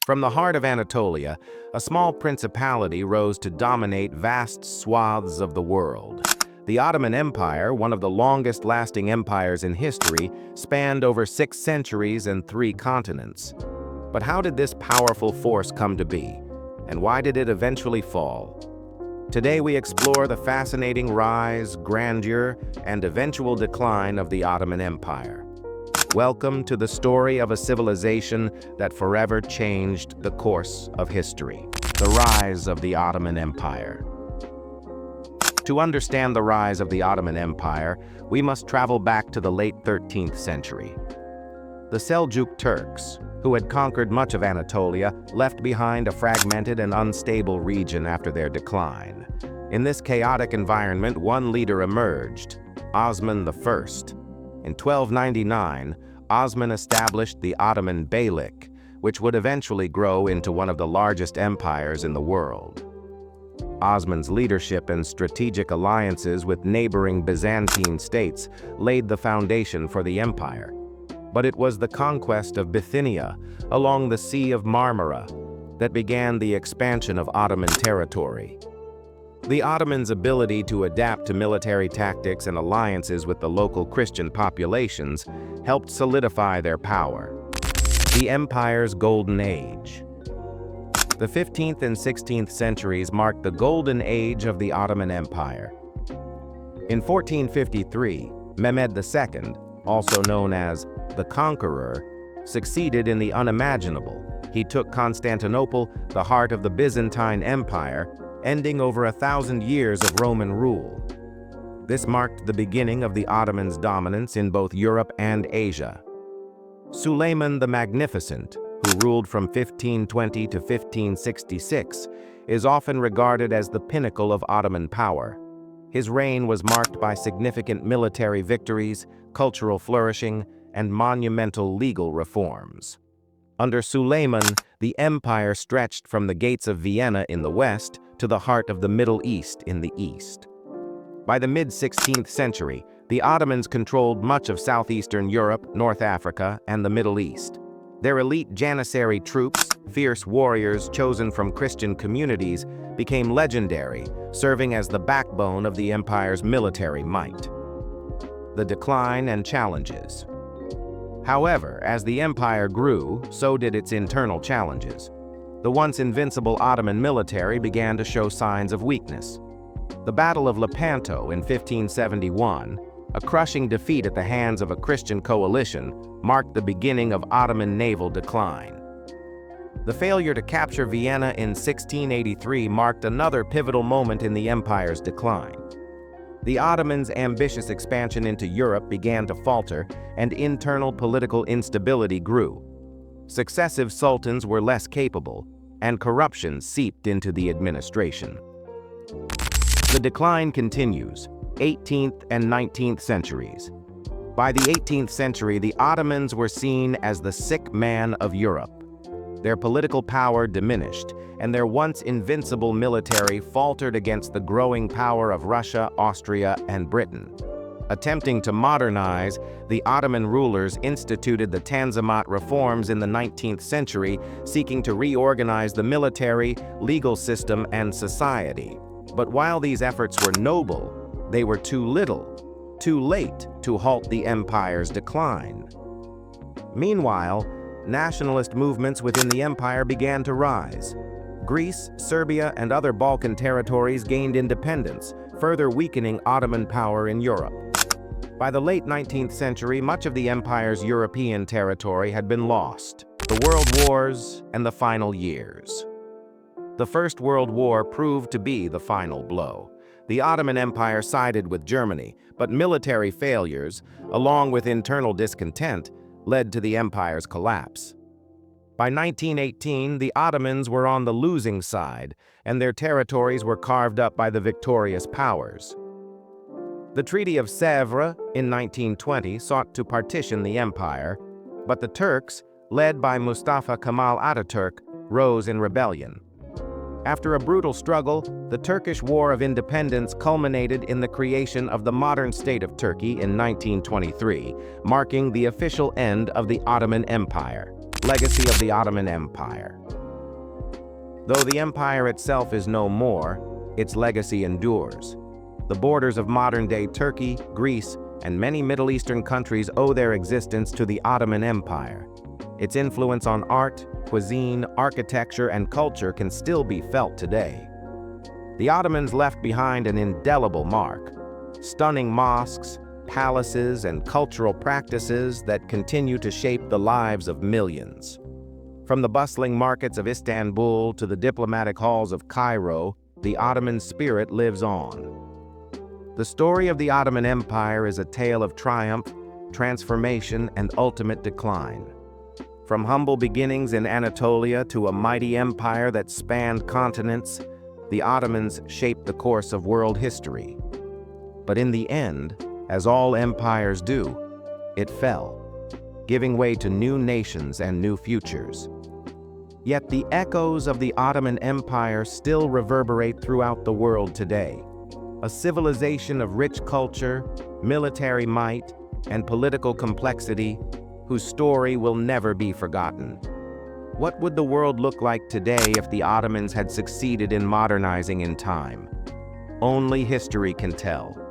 From the heart of Anatolia, a small principality rose to dominate vast swaths of the world. The Ottoman Empire, one of the longest-lasting empires in history, spanned over 6 centuries and 3 continents. But how did this powerful force come to be? And why did it eventually fall? Today we explore the fascinating rise, grandeur, and eventual decline of the Ottoman Empire. Welcome to the story of a civilization that forever changed the course of history. The rise of the Ottoman Empire. To understand the rise of the Ottoman Empire, we must travel back to the late 13th century. The Seljuk Turks, who had conquered much of Anatolia, left behind a fragmented and unstable region after their decline. In this chaotic environment, one leader emerged, Osman I. In 1299, Osman established the Ottoman Beylik, which would eventually grow into one of the largest empires in the world. Osman's leadership and strategic alliances with neighboring Byzantine states laid the foundation for the empire. But it was the conquest of Bithynia along the Sea of Marmara that began the expansion of Ottoman territory. The Ottomans' ability to adapt to military tactics and alliances with the local Christian populations helped solidify their power. The empire's golden age. The 15th and 16th centuries marked the golden age of the Ottoman Empire. In 1453, Mehmed II, also known as the Conqueror, succeeded in the unimaginable. He took Constantinople, the heart of the Byzantine Empire, ending over 1,000 years of Roman rule. This marked the beginning of the Ottomans' dominance in both Europe and Asia. Suleiman the Magnificent, who ruled from 1520 to 1566, is often regarded as the pinnacle of Ottoman power. His reign was marked by significant military victories, cultural flourishing, and monumental legal reforms. Under Suleiman, the empire stretched from the gates of Vienna in the west to the heart of the Middle East in the east. By the mid-16th century, the Ottomans controlled much of southeastern Europe, North Africa, and the Middle East. Their elite Janissary troops, fierce warriors chosen from Christian communities, became legendary, serving as the backbone of the empire's military might. The decline and challenges. However, as the empire grew, so did its internal challenges. The once invincible Ottoman military began to show signs of weakness. The Battle of Lepanto in 1571, a crushing defeat at the hands of a Christian coalition, marked the beginning of Ottoman naval decline. The failure to capture Vienna in 1683 marked another pivotal moment in the empire's decline. The Ottomans' ambitious expansion into Europe began to falter, and internal political instability grew. Successive sultans were less capable, and corruption seeped into the administration. The decline continues, 18th and 19th centuries. By the 18th century, the Ottomans were seen as the sick man of Europe. Their political power diminished, and their once invincible military faltered against the growing power of Russia, Austria, and Britain. Attempting to modernize, the Ottoman rulers instituted the Tanzimat reforms in the 19th century, seeking to reorganize the military, legal system, and society. But while these efforts were noble, they were too little, too late to halt the empire's decline. Meanwhile, nationalist movements within the empire began to rise. Greece, Serbia, and other Balkan territories gained independence, further weakening Ottoman power in Europe. By the late 19th century, much of the empire's European territory had been lost. The World Wars and the final years. The First World War proved to be the final blow. The Ottoman Empire sided with Germany, but military failures, along with internal discontent, led to the empire's collapse. By 1918, the Ottomans were on the losing side, and their territories were carved up by the victorious powers. The Treaty of Sèvres in 1920 sought to partition the empire, but the Turks, led by Mustafa Kemal Atatürk, rose in rebellion. After a brutal struggle, the Turkish War of Independence culminated in the creation of the modern state of Turkey in 1923, marking the official end of the Ottoman Empire. Legacy of the Ottoman Empire. Though the empire itself is no more, its legacy endures. The borders of modern-day Turkey, Greece, and many Middle Eastern countries owe their existence to the Ottoman Empire. Its influence on art, cuisine, architecture, and culture can still be felt today. The Ottomans left behind an indelible mark, stunning mosques, palaces, and cultural practices that continue to shape the lives of millions. From the bustling markets of Istanbul to the diplomatic halls of Cairo, the Ottoman spirit lives on. The story of the Ottoman Empire is a tale of triumph, transformation, and ultimate decline. From humble beginnings in Anatolia to a mighty empire that spanned continents, the Ottomans shaped the course of world history. But in the end, as all empires do, it fell, giving way to new nations and new futures. Yet the echoes of the Ottoman Empire still reverberate throughout the world today. A civilization of rich culture, military might, and political complexity, whose story will never be forgotten. What would the world look like today if the Ottomans had succeeded in modernizing in time? Only history can tell.